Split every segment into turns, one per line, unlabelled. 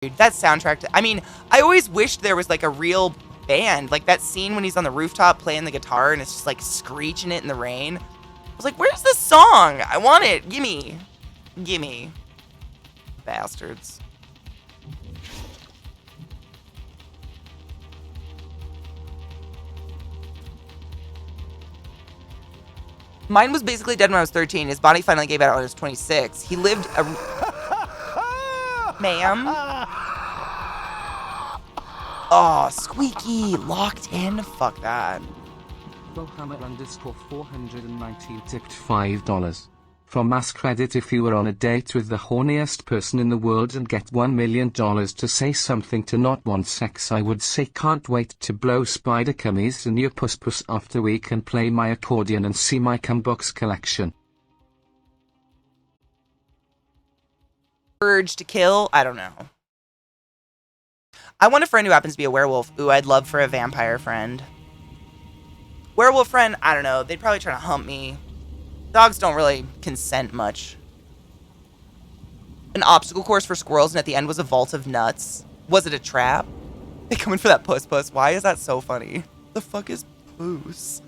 Dude, that soundtrack, I mean, I always wished there was like a real band. Like that scene when he's on the rooftop playing the guitar and it's just like screeching it in the rain. I was like, where's this song? I want it. Gimme. Gimme. Bastards. Mine was basically dead when I was 13. His body finally gave out when I was 26. He lived a... Ma'am? Oh, squeaky. Locked in? Fuck that.
Bohammer_419 tipped $5. For mass credit if you were on a date with the horniest person in the world and get $1 million to say something to not want sex, I would say can't wait to blow spider cummies in your puss after we can play my accordion and see my cumbox collection.
Urge to kill? I don't know. I want a friend who happens to be a werewolf. Ooh, I'd love for a vampire friend. Werewolf friend? I don't know. They'd probably try to hump me. Dogs don't really consent much. An obstacle course for squirrels, and at the end was a vault of nuts. Was it a trap? They come in for that puss. Why is that so funny? The fuck is puss?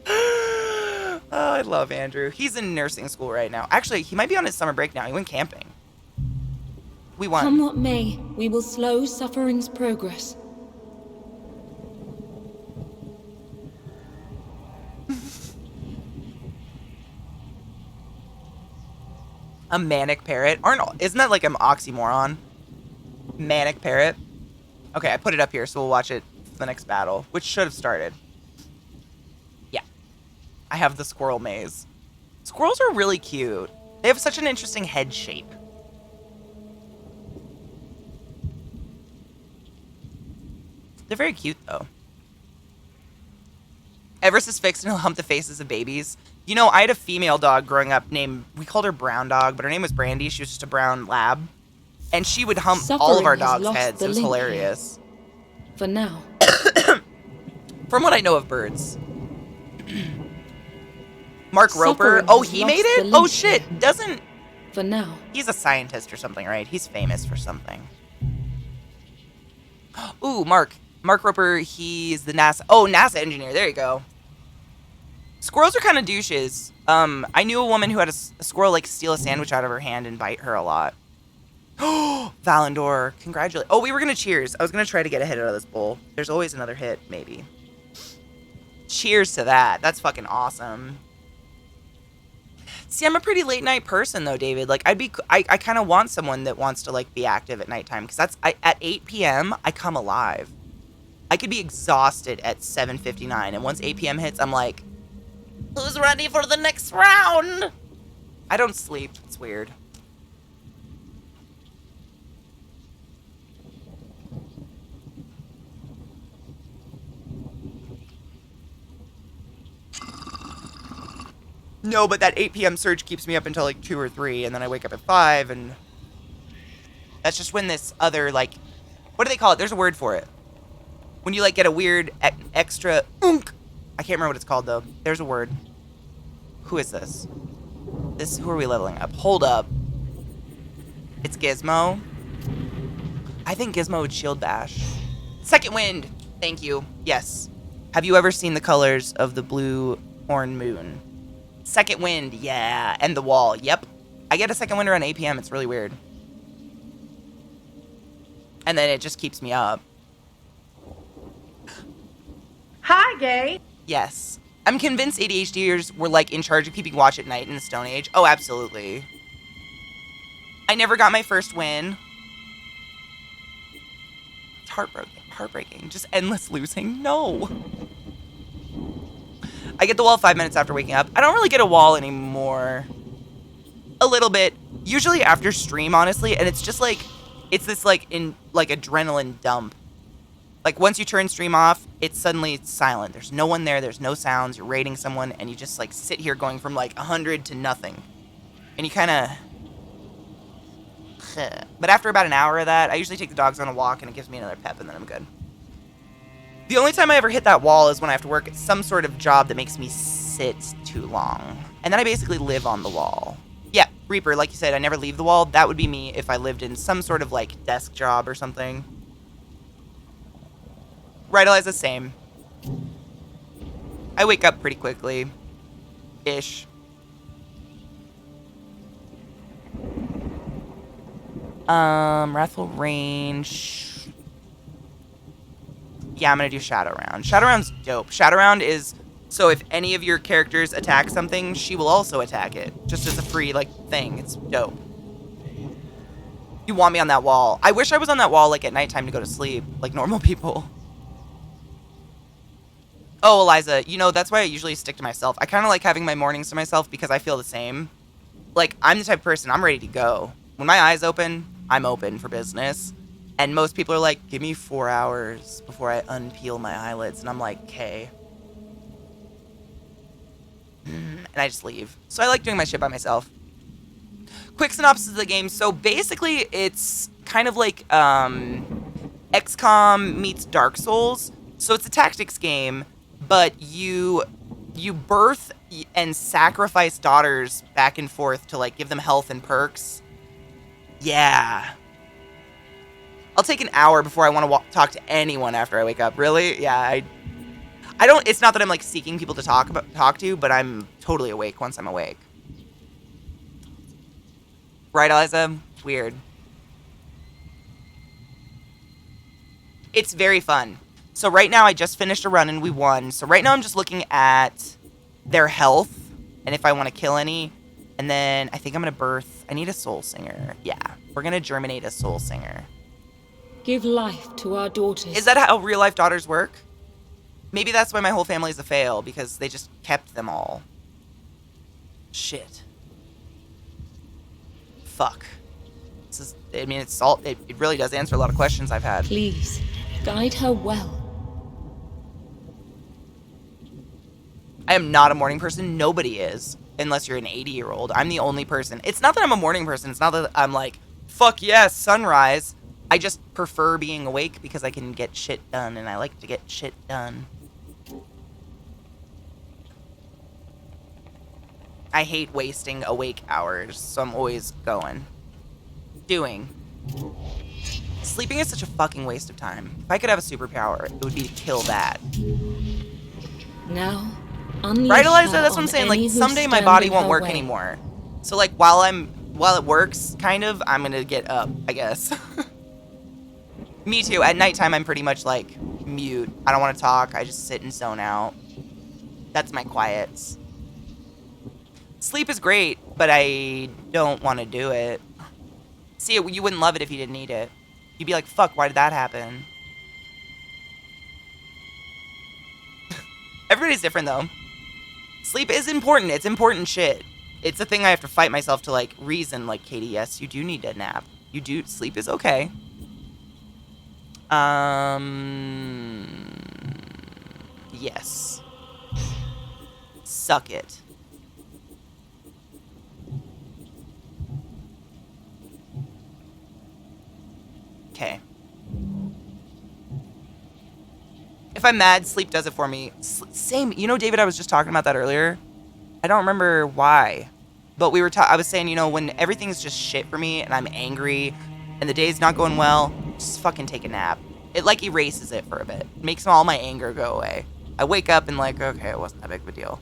Oh, I love Andrew. He's in nursing school right now. Actually, he might be on his summer break now. He went camping. We won.
Come what may, we will slow suffering's progress.
A manic parrot? Isn't that like an oxymoron? Manic parrot? Okay, I put it up here, so we'll watch it for the next battle, which should have started. Yeah. I have the squirrel maze. Squirrels are really cute. They have such an interesting head shape. They're very cute, though. Everest is fixed and he'll hump the faces of babies. You know, I had a female dog growing up named, we called her Brown Dog, but her name was Brandy. She was just a brown lab. And she would hump all of our dogs' heads. It was hilarious.
For now.
From what I know of birds. Mark Roper. Oh, he made it? Oh, shit. Doesn't...
For now.
He's a scientist or something, right? He's famous for something. Ooh, Mark. Mark Roper, he's the NASA... Oh, NASA engineer. There you go. Squirrels are kind of douches. I knew a woman who had a squirrel, like, steal a sandwich out of her hand and bite her a lot. Oh, Valandor. Congratulations. Oh, we were going to cheers. I was going to try to get a hit out of this bowl. There's always another hit, maybe. Cheers to that. That's fucking awesome. See, I'm a pretty late night person, though, David. Like, I kind of want someone that wants to, like, be active at nighttime. Because at 8 p.m., I come alive. I could be exhausted at 7:59. And once 8 p.m. hits, I'm like... Who's ready for the next round? I don't sleep. It's weird. No, but that 8 p.m. surge keeps me up until like 2 or 3, and then I wake up at 5, and that's just when this other, like, what do they call it? There's a word for it. When you, like, get a weird extra oomph. I can't remember what it's called, though. There's a word. Who is this? Who are we leveling up? Hold up. It's Gizmo. I think Gizmo would shield bash. Second wind. Thank you. Yes. Have you ever seen the colors of the blue horn moon? Second wind. Yeah. And the wall. Yep. I get a second wind around 8 p.m. It's really weird. And then it just keeps me up.
Hi, gay.
Yes. I'm convinced ADHDers were, like, in charge of keeping watch at night in the Stone Age. Oh, absolutely. I never got my first win. It's heartbreaking. Just endless losing. No. I get the wall 5 minutes after waking up. I don't really get a wall anymore. A little bit. Usually after stream, honestly. And it's just, like, it's this, like, adrenaline dump. Like, once you turn stream off, it's suddenly silent. There's no one there. There's no sounds. You're raiding someone, and you just, like, sit here going from, like, 100 to nothing. And you kind of... But after about an hour of that, I usually take the dogs on a walk, and it gives me another pep, and then I'm good. The only time I ever hit that wall is when I have to work at some sort of job that makes me sit too long. And then I basically live on the wall. Yeah, Reaper, like you said, I never leave the wall. That would be me if I lived in some sort of, like, desk job or something. Right, Eliza, same. I wake up pretty quickly. Ish. Wrathful Range. Yeah, I'm gonna do Shadow Round. Shadow Round's dope. Shadow Round is... So if any of your characters attack something, she will also attack it. Just as a free, like, thing. It's dope. You want me on that wall. I wish I was on that wall, like, at nighttime to go to sleep. Like normal people. Oh, Eliza, you know, that's why I usually stick to myself. I kind of like having my mornings to myself because I feel the same. Like, I'm the type of person, I'm ready to go. When my eyes open, I'm open for business. And most people are like, give me 4 hours before I unpeel my eyelids. And I'm like, okay. And I just leave. So I like doing my shit by myself. Quick synopsis of the game. So basically, it's kind of like XCOM meets Dark Souls. So it's a tactics game, but you birth and sacrifice daughters back and forth to, like, give them health and perks. Yeah. I'll take an hour before I want to talk to anyone after I wake up. Really? Yeah, I don't... It's not that I'm, like, seeking people to talk to, but I'm totally awake once I'm awake. Right, Eliza? Weird. It's very fun. So right now, I just finished a run and we won. So right now, I'm just looking at their health and if I want to kill any. And then I think I'm going to birth... I need a soul singer. Yeah, we're going to germinate a soul singer.
Give life to our daughters.
Is that how real-life daughters work? Maybe that's why my whole family's a fail, because they just kept them all. Shit. Fuck. This is... I mean, it's all... It really does answer a lot of questions I've had.
Please, guide her well.
I am not a morning person. Nobody is. Unless you're an 80-year-old. I'm the only person. It's not that I'm a morning person. It's not that I'm like, fuck yes, sunrise. I just prefer being awake because I can get shit done, and I like to get shit done. I hate wasting awake hours, so I'm always going. Doing. Sleeping is such a fucking waste of time. If I could have a superpower, it would be to kill that.
Now,
right, Eliza? That's what I'm saying. Like, someday my body won't work anymore. So, like, while it works, kind of, I'm gonna get up, I guess. Me too. At nighttime, I'm pretty much, like, mute. I don't want to talk. I just sit and zone out. That's my quiets. Sleep is great, but I don't want to do it. See, you wouldn't love it if you didn't need it. You'd be like, fuck, why did that happen? Everybody's different, though. Sleep is important. It's important shit. It's a thing I have to fight myself to, like, reason, like, Katie, yes, you do need a nap. You do. Sleep is okay. Yes. Suck it. Okay. If I'm mad, sleep does it for me. Same. You know, David, I was just talking about that earlier. I don't remember why. But I was saying, you know, when everything's just shit for me and I'm angry and the day's not going well, just fucking take a nap. It, like, erases it for a bit. Makes all my anger go away. I wake up and, like, okay, it wasn't that big of a deal.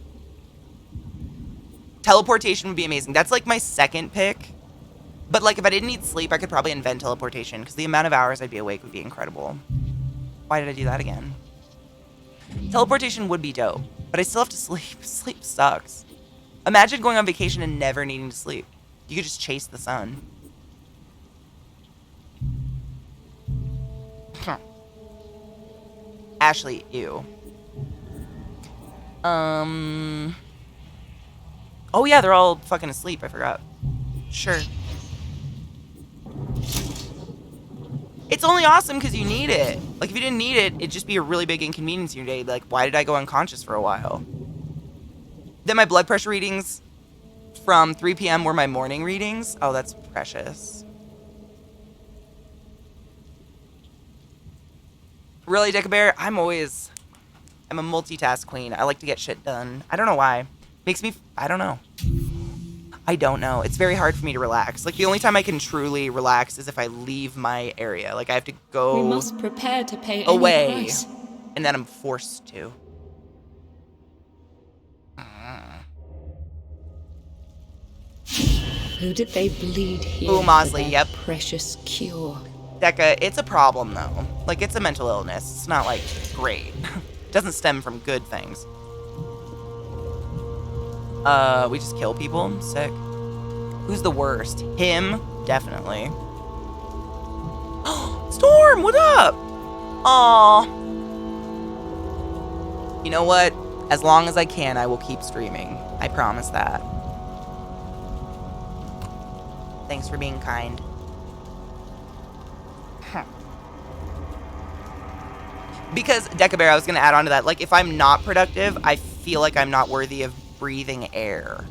Teleportation would be amazing. That's, like, my second pick. But, like, if I didn't need sleep, I could probably invent teleportation, because the amount of hours I'd be awake would be incredible. Why did I do that again? Teleportation would be dope, but I still have to sleep. Sleep sucks. Imagine going on vacation and never needing to sleep. You could just chase the sun. Ashley, ew. Oh yeah, they're all fucking asleep, I forgot. Sure. It's only awesome because you need it. Like, if you didn't need it, it'd just be a really big inconvenience in your day. Like, why did I go unconscious for a while? Then my blood pressure readings from 3 p.m. were my morning readings. Oh, that's precious. Really, Dick Bear? I'm a multitask queen. I like to get shit done. I don't know why. Makes me... I don't know. I don't know. It's very hard for me to relax. Like, the only time I can truly relax is if I leave my area. Like, I have to
We
go
must prepare to pay any
away,
price.
and then I'm forced to.
Who did they bleed here
Ooh,
for
Mosley,
their
yep.
precious cure?
Decca, it's a problem, though. Like, it's a mental illness. It's not, like, great. It doesn't stem from good things. We just kill people? Sick. Who's the worst? Him? Definitely. Storm, what up? Aw. You know what? As long as I can, I will keep streaming. I promise that. Thanks for being kind. Because, Deca Bear, I was going to add on to that. Like, if I'm not productive, I feel like I'm not worthy of breathing air.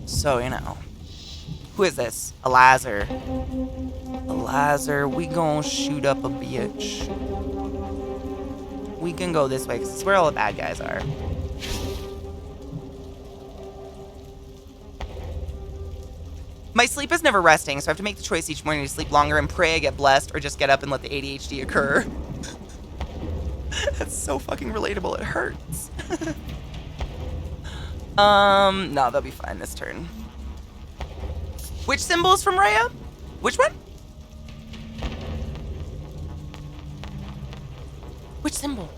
So, you know. Who is this? A Lazar. A Lazar. We gonna shoot up a bitch. We can go this way, because it's where all the bad guys are. My sleep is never resting, so I have to make the choice each morning to sleep longer and pray I get blessed, or just get up and let the ADHD occur. That's so fucking relatable, it hurts. No, they'll be fine this turn. Which symbol is from Rhea? Which one? Which symbol?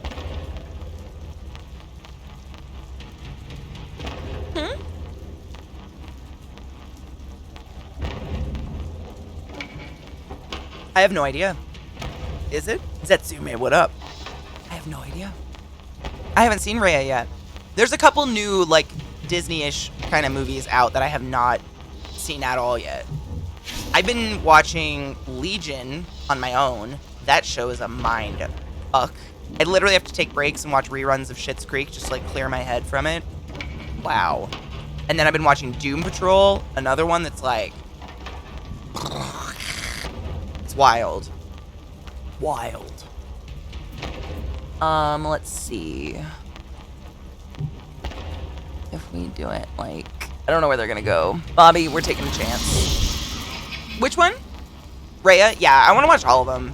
I have no idea. Is it? Zetsume, what up? I have no idea. I haven't seen Rhea yet. There's a couple new, like, Disney-ish kind of movies out that I have not seen at all yet. I've been watching Legion on my own. That show is a mind fuck. I literally have to take breaks and watch reruns of Schitt's Creek just to, like, clear my head from it. Wow. And then I've been watching Doom Patrol, another one that's like... It's wild. Wild. Let's see. If we do it, like... I don't know where they're gonna go. Bobby, we're taking a chance. Which one? Rhea? Yeah, I want to watch all of them.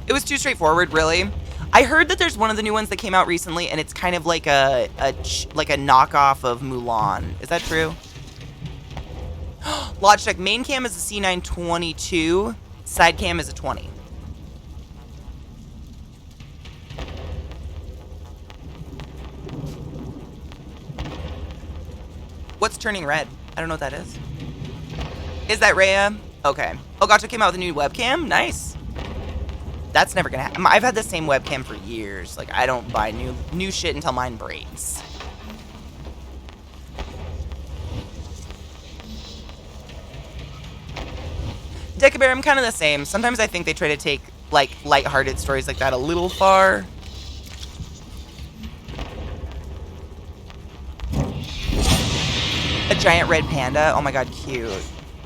It was too straightforward, really. I heard that there's one of the new ones that came out recently, and it's kind of like a knockoff of Mulan. Is that true? Logitech main cam is a C922, side cam is a 20. What's turning red? I don't know what that is. Is that Rhea? Okay. Elgato came out with a new webcam? Nice. That's never gonna happen. I've had the same webcam for years. Like, I don't buy new shit until mine breaks. Decabear, I'm kind of the same. Sometimes I think they try to take, like, lighthearted stories like that a little far. A giant red panda. Oh my god, cute.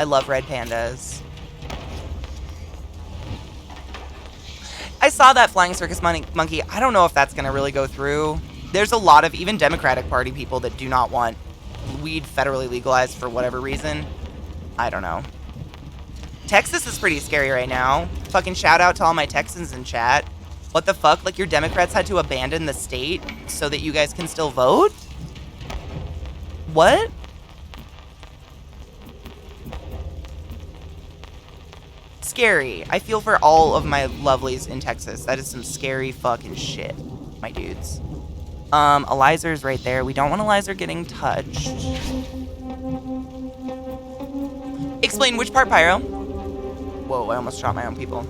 I love red pandas. I saw that flying circus monkey. I don't know if that's going to really go through. There's a lot of even Democratic Party people that do not want weed federally legalized for whatever reason. I don't know. Texas is pretty scary right now. Fucking shout out to all my Texans in chat. What the fuck? Like, your Democrats had to abandon the state so that you guys can still vote? What? Scary. I feel for all of my lovelies in Texas. That is some scary fucking shit, my dudes. Elizer's right there. We don't want Elizer getting touched. Explain which part, Pyro? Whoa, I almost shot my own people.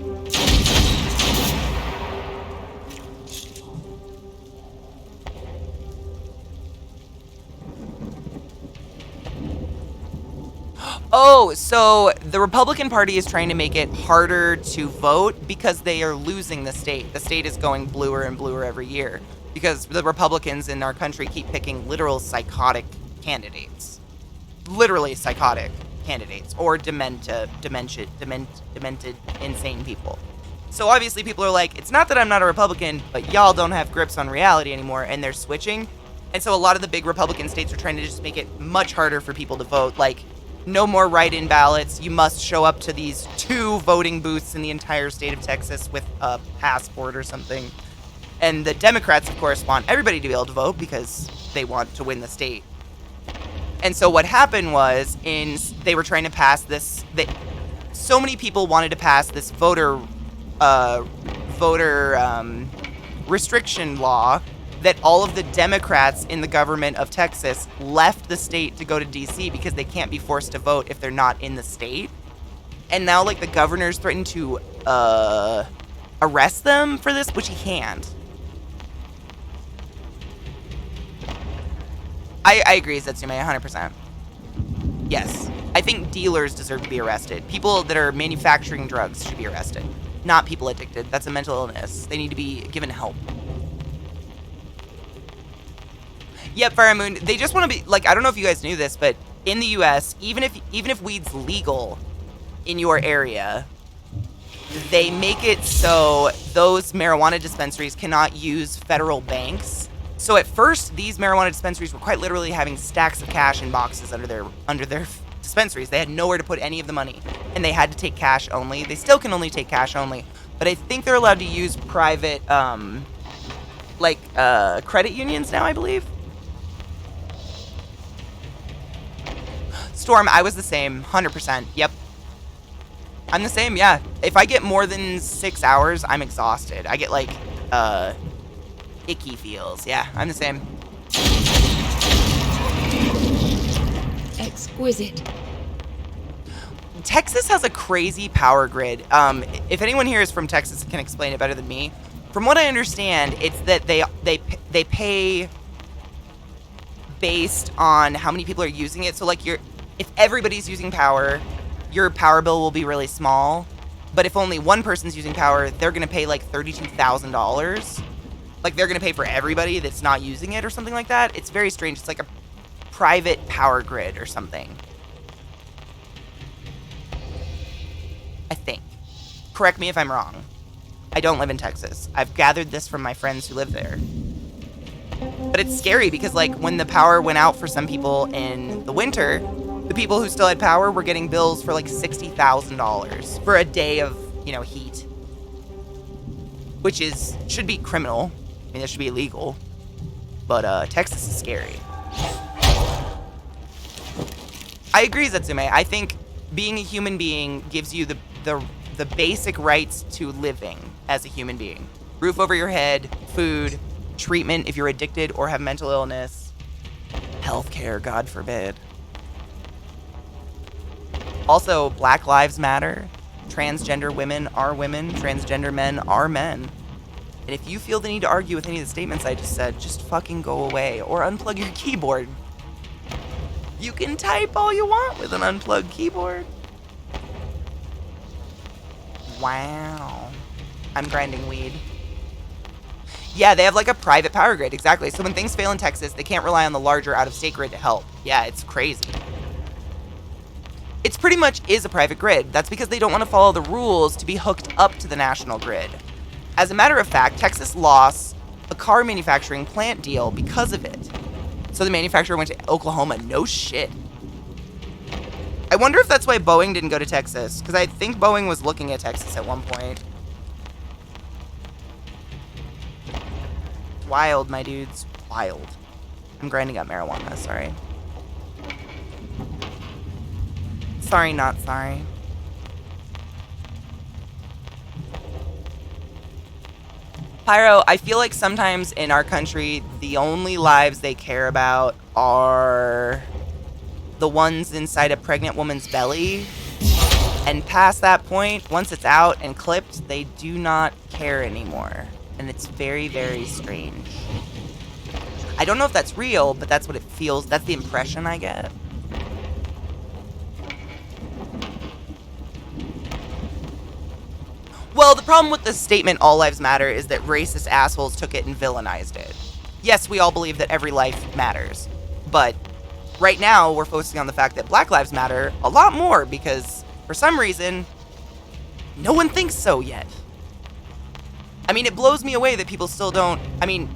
Oh, so the Republican Party is trying to make it harder to vote because they are losing the state. The state is going bluer and bluer every year because the Republicans in our country keep picking literal psychotic candidates. Literally psychotic candidates or demented, insane people. So obviously people are like, it's not that I'm not a Republican, but y'all don't have grips on reality anymore, and they're switching. And so a lot of the big Republican states are trying to just make it much harder for people to vote. Like, no more write-in ballots. You must show up to these 2 voting booths in the entire state of Texas with a passport or something. And the Democrats, of course, want everybody to be able to vote because they want to win the state. And so what happened was, they were trying to pass this. So many people wanted to pass this voter restriction law that all of the Democrats in the government of Texas left the state to go to D.C. because they can't be forced to vote if they're not in the state. And now, like, the governor's threatened to arrest them for this, which he can't. I agree, Zetsume, 100%. Yes. I think dealers deserve to be arrested. People that are manufacturing drugs should be arrested. Not people addicted. That's a mental illness. They need to be given help. Yep, Fire Moon. They just want to be, like, I don't know if you guys knew this, but in the U.S., even if weed's legal in your area, they make it so those marijuana dispensaries cannot use federal banks. So at first, these marijuana dispensaries were quite literally having stacks of cash in boxes under their dispensaries. They had nowhere to put any of the money, and they had to take cash only. They still can only take cash only, but I think they're allowed to use private, credit unions now, I believe. Storm, I was the same, 100%. Yep. I'm the same, yeah. If I get more than 6 hours, I'm exhausted. I get, like, icky feels. Yeah, I'm the same.
Exquisite.
Texas has a crazy power grid. If anyone here is from Texas and can explain it better than me, from what I understand, it's that they pay based on how many people are using it. So, like, if everybody's using power, your power bill will be really small. But if only one person's using power, they're going to pay like $32,000. Like, they're going to pay for everybody that's not using it or something like that. It's very strange. It's like a private power grid or something. I think. Correct me if I'm wrong. I don't live in Texas. I've gathered this from my friends who live there. But it's scary because, like, when the power went out for some people in the winter, the people who still had power were getting bills for like $60,000 for a day of, heat. Which should be criminal. I mean, that should be illegal. But Texas is scary. I agree, Zetsume. I think being a human being gives you the basic rights to living as a human being. Roof over your head, food, treatment if you're addicted or have mental illness, healthcare, God forbid. Also, Black Lives Matter. Transgender women are women. Transgender men are men. And if you feel the need to argue with any of the statements I just said, just fucking go away or unplug your keyboard. You can type all you want with an unplugged keyboard. Wow. I'm grinding weed. Yeah, they have like a private power grid, exactly. So when things fail in Texas, they can't rely on the larger out-of-state grid to help. Yeah, it's crazy. It's pretty much is a private grid. That's because they don't want to follow the rules to be hooked up to the national grid. As a matter of fact, Texas lost a car manufacturing plant deal because of it. So the manufacturer went to Oklahoma. No shit. I wonder if that's why Boeing didn't go to Texas, because I think Boeing was looking at Texas at one point. Wild, my dudes. Wild. I'm grinding up marijuana, sorry. Sorry, not sorry. Pyro, I feel like sometimes in our country, the only lives they care about are the ones inside a pregnant woman's belly. And past that point, once it's out and clipped, they do not care anymore. And it's very, very strange. I don't know if that's real, but that's what it feels. That's the impression I get. Well, the problem with the statement, all lives matter, is that racist assholes took it and villainized it. Yes, we all believe that every life matters. But right now, we're focusing on the fact that Black lives matter a lot more because, for some reason, no one thinks so yet. I mean, it blows me away that people still don't... I mean,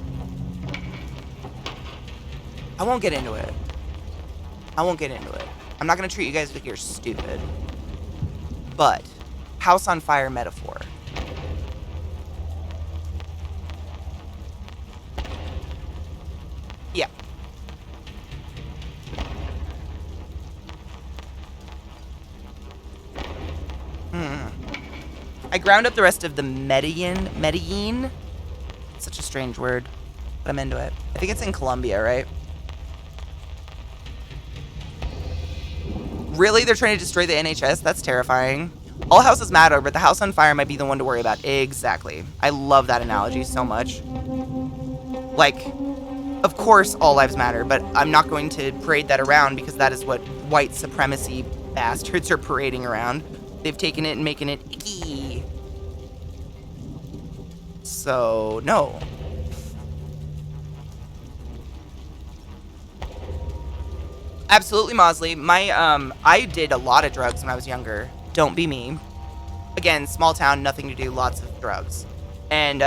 I won't get into it. I won't get into it. I'm not going to treat you guys like you're stupid. But, house on fire metaphor. Yeah. I ground up the rest of the Medellin. Such a strange word, but I'm into it. I think it's in Colombia, right? Really? They're trying to destroy the NHS? That's terrifying. All houses matter, but the house on fire might be the one to worry about. Exactly. I love that analogy so much. Like, of course all lives matter, but I'm not going to parade that around because that is what white supremacy bastards are parading around. They've taken it and making it icky. So, no. Absolutely, Mosley. I did a lot of drugs when I was younger. Don't be me. Again, small town, nothing to do, lots of drugs. And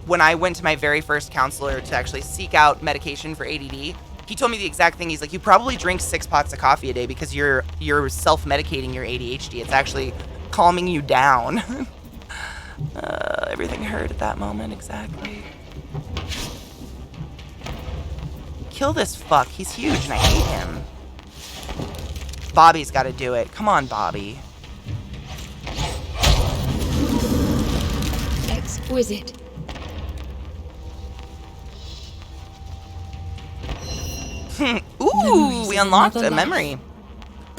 when I went to my very first counselor to actually seek out medication for ADD, he told me the exact thing. He's like, you probably drink 6 pots of coffee a day because you're self-medicating your ADHD. It's actually calming you down. Everything hurt at that moment, exactly. Kill this fuck. He's huge and I hate him. Bobby's got to do it. Come on, Bobby.
Exquisite.
Ooh, we unlocked a memory.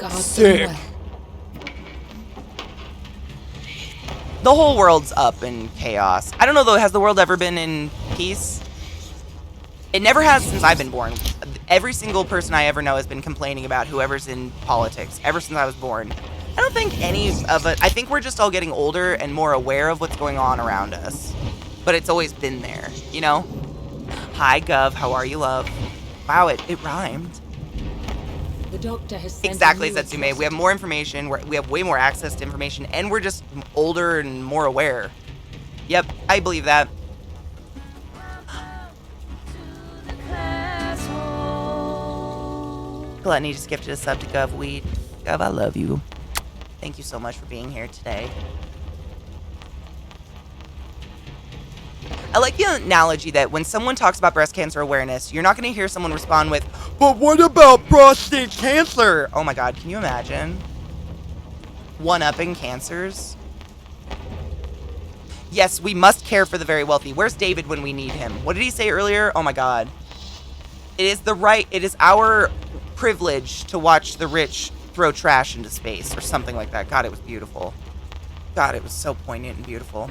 Sick.
The whole world's up in chaos. I don't know though, has the world ever been in peace? It never has since I've been born. Every single person I ever know has been complaining about whoever's in politics ever since I was born. I don't think any of it, I think we're just all getting older and more aware of what's going on around us. But it's always been there, you know? Hi, Gov, how are you, love? Wow, it rhymed.
The doctor has sent
Exactly,
a new
Setsume. We have more information, we have way more access to information, and we're just older and more aware. Yep, I believe that. Gluttony just gifted a sub to Gov Weed. Gov, I love you. Thank you so much for being here today. I like the analogy that when someone talks about breast cancer awareness, you're not going to hear someone respond with, but what about prostate cancer? Oh my god, can you imagine? One-upping cancers? Yes, we must care for the very wealthy. Where's David when we need him? What did he say earlier? Oh my god. It is our privilege to watch the rich throw trash into space or something like that. God, it was beautiful. God, it was so poignant and beautiful.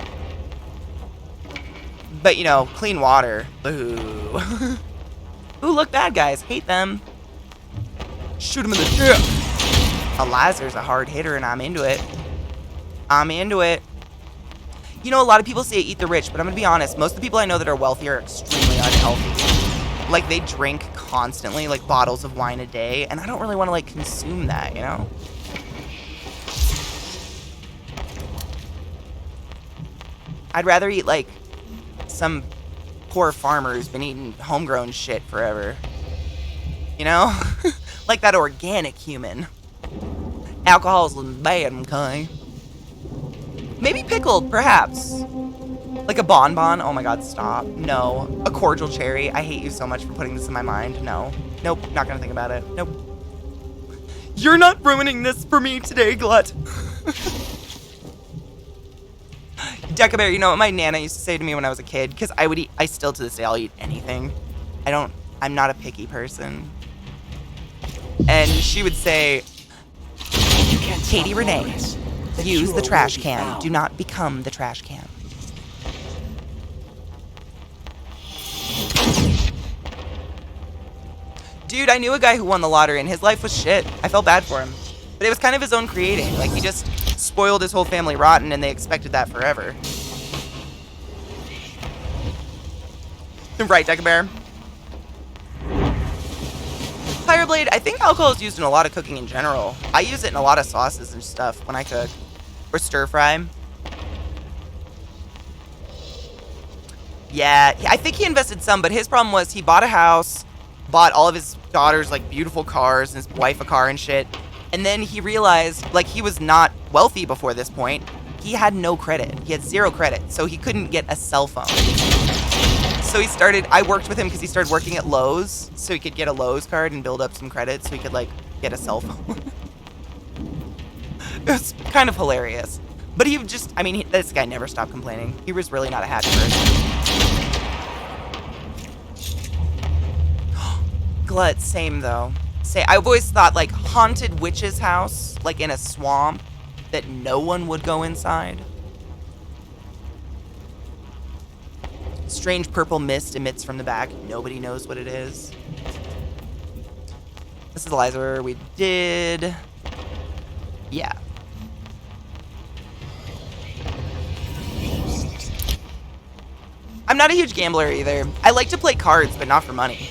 But, you know, clean water. Boo. Ooh, look, bad guys. Hate them. Shoot him in the dick. Elazar's a hard hitter, and I'm into it. I'm into it. You know, a lot of people say eat the rich, but I'm going to be honest. Most of the people I know that are wealthy are extremely unhealthy. Like, they drink constantly, like, bottles of wine a day, and I don't really want to, like, consume that, you know? I'd rather eat, like, some poor farmer who's been eating homegrown shit forever. You know? Like that organic human. Alcohol's bad, okay? Maybe pickled, perhaps. Like a bonbon. Oh my god, stop. No. A cordial cherry. I hate you so much for putting this in my mind. No. Nope, not gonna think about it. Nope. You're not ruining this for me today, Glut. Deca Bear, you know what my Nana used to say to me when I was a kid? Because I still to this day, I'll eat anything. I'm not a picky person. And she would say, Katie Renee, use the trash can. Do not become the trash can. Dude, I knew a guy who won the lottery and his life was shit. I felt bad for him. But it was kind of his own creating. Like, he just spoiled his whole family rotten and they expected that forever. Right, Deca Bear? Fireblade, I think alcohol is used in a lot of cooking in general. I use it in a lot of sauces and stuff when I cook. Or stir fry. Yeah, I think he invested some, but his problem was he bought a house, bought all of his daughters like beautiful cars and his wife a car and shit. And then he realized like he was not wealthy before this point. He had no credit. He had 0 credit, so he couldn't get a cell phone. So I worked with him because he started working at Lowe's, so he could get a Lowe's card and build up some credit so he could like get a cell phone. It was kind of hilarious. But he just, I mean, this guy never stopped complaining. He was really not a happy person. Glut, same though. I've always thought like haunted witch's house, like in a swamp, that no one would go inside. Strange purple mist emits from the back. Nobody knows what it is. This is Eliza. We did. Yeah. I'm not a huge gambler either. I like to play cards, but not for money.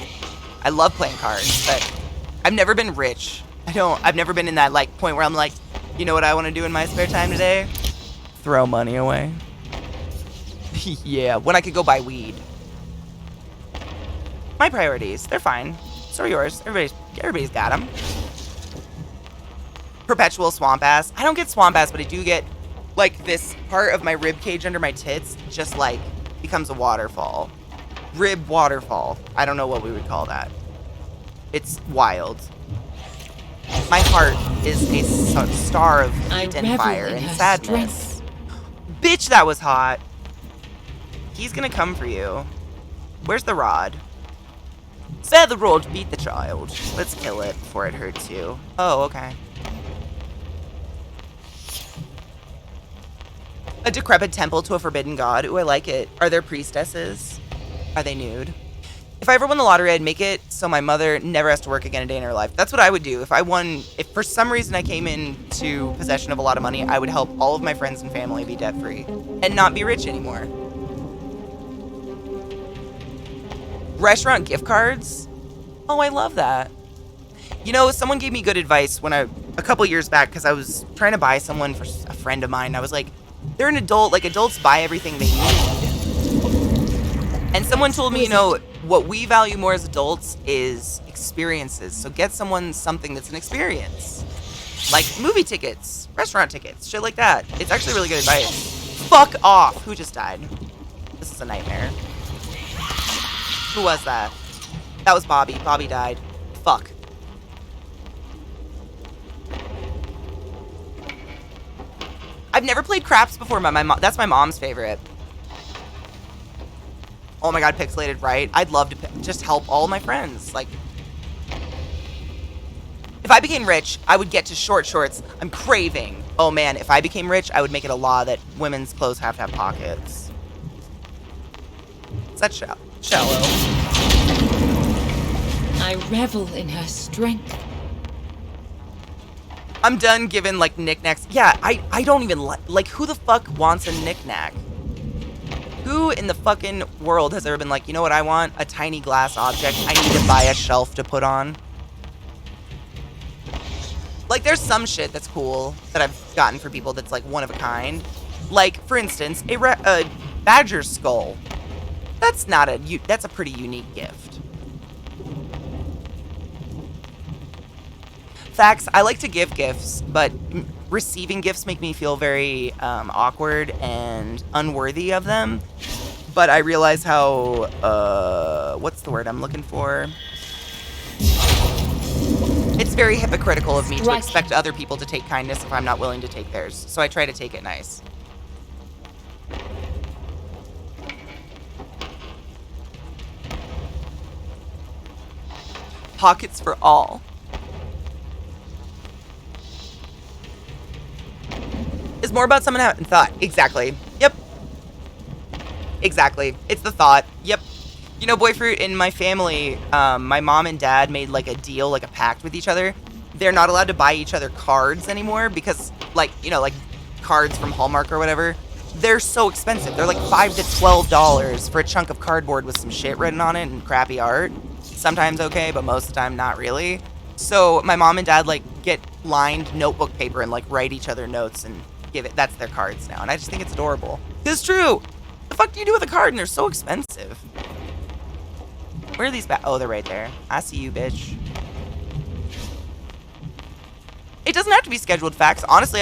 I love playing cards, but I've never been rich. I've never been in that like point where I'm like, you know what I want to do in my spare time today? Throw money away. Yeah, when I could go buy weed. My priorities, they're fine. So are yours. Everybody's got them. Perpetual swamp ass. I don't get swamp ass, but I do get like this part of my rib cage under my tits just like becomes a waterfall. Rib waterfall. I don't know what we would call that. It's wild. My heart is a star of heat and fire and sadness. Bitch, that was hot. He's gonna come for you. Where's the rod? Spare the rod, beat the child. Let's kill it before it hurts you. Oh, okay. A decrepit temple to a forbidden god. Ooh, I like it. Are there priestesses? Are they nude? If I ever won the lottery, I'd make it so my mother never has to work again a day in her life. That's what I would do. If for some reason I came into possession of a lot of money, I would help all of my friends and family be debt-free and not be rich anymore. Restaurant gift cards? Oh, I love that. You know, someone gave me good advice a couple years back because I was trying to buy someone for a friend of mine. I was like, they're an adult, like adults buy everything they need. And someone told me, you know, what we value more as adults is experiences. So get someone something that's an experience. Like movie tickets, restaurant tickets, shit like that. It's actually really good advice. Fuck off. Who just died? This is a nightmare. Who was that? That was Bobby. Bobby died. Fuck. I've never played craps before, but that's my mom's favorite. Oh my god, pixelated, right? I'd love to just help all my friends. Like, if I became rich, I would get to short shorts. I'm craving. Oh man, if I became rich, I would make it a law that women's clothes have to have pockets. Is that shallow?
I revel in her strength.
I'm done giving, like, knickknacks. Yeah, I don't even like, who the fuck wants a knickknack? Who in the fucking world has ever been like, you know what I want? A tiny glass object. I need to buy a shelf to put on. Like, there's some shit that's cool that I've gotten for people that's, like, one of a kind. Like, for instance, a badger skull. That's a pretty unique gift. Facts, I like to give gifts, but receiving gifts make me feel very awkward and unworthy of them. But I realize how, what's the word I'm looking for? It's very hypocritical of me to expect other people to take kindness if I'm not willing to take theirs. So I try to take it nice. Pockets for all. It's more about someone having thought. Exactly. Yep. Exactly. It's the thought. Yep. You know, Boyfruit, in my family, my mom and dad made like a deal, like a pact with each other. They're not allowed to buy each other cards anymore because, like, you know, like cards from Hallmark or whatever. They're so expensive. They're like $5 to $12 for a chunk of cardboard with some shit written on it and crappy art. Sometimes okay, but most of the time not really. So my mom and dad like get lined notebook paper and like write each other notes and give it. That's their cards now, and I just think it's adorable. It's true. The fuck do you do with a card? And they're so expensive. Where are these oh, they're right there. I see you, bitch. It doesn't have to be scheduled facts. Honestly,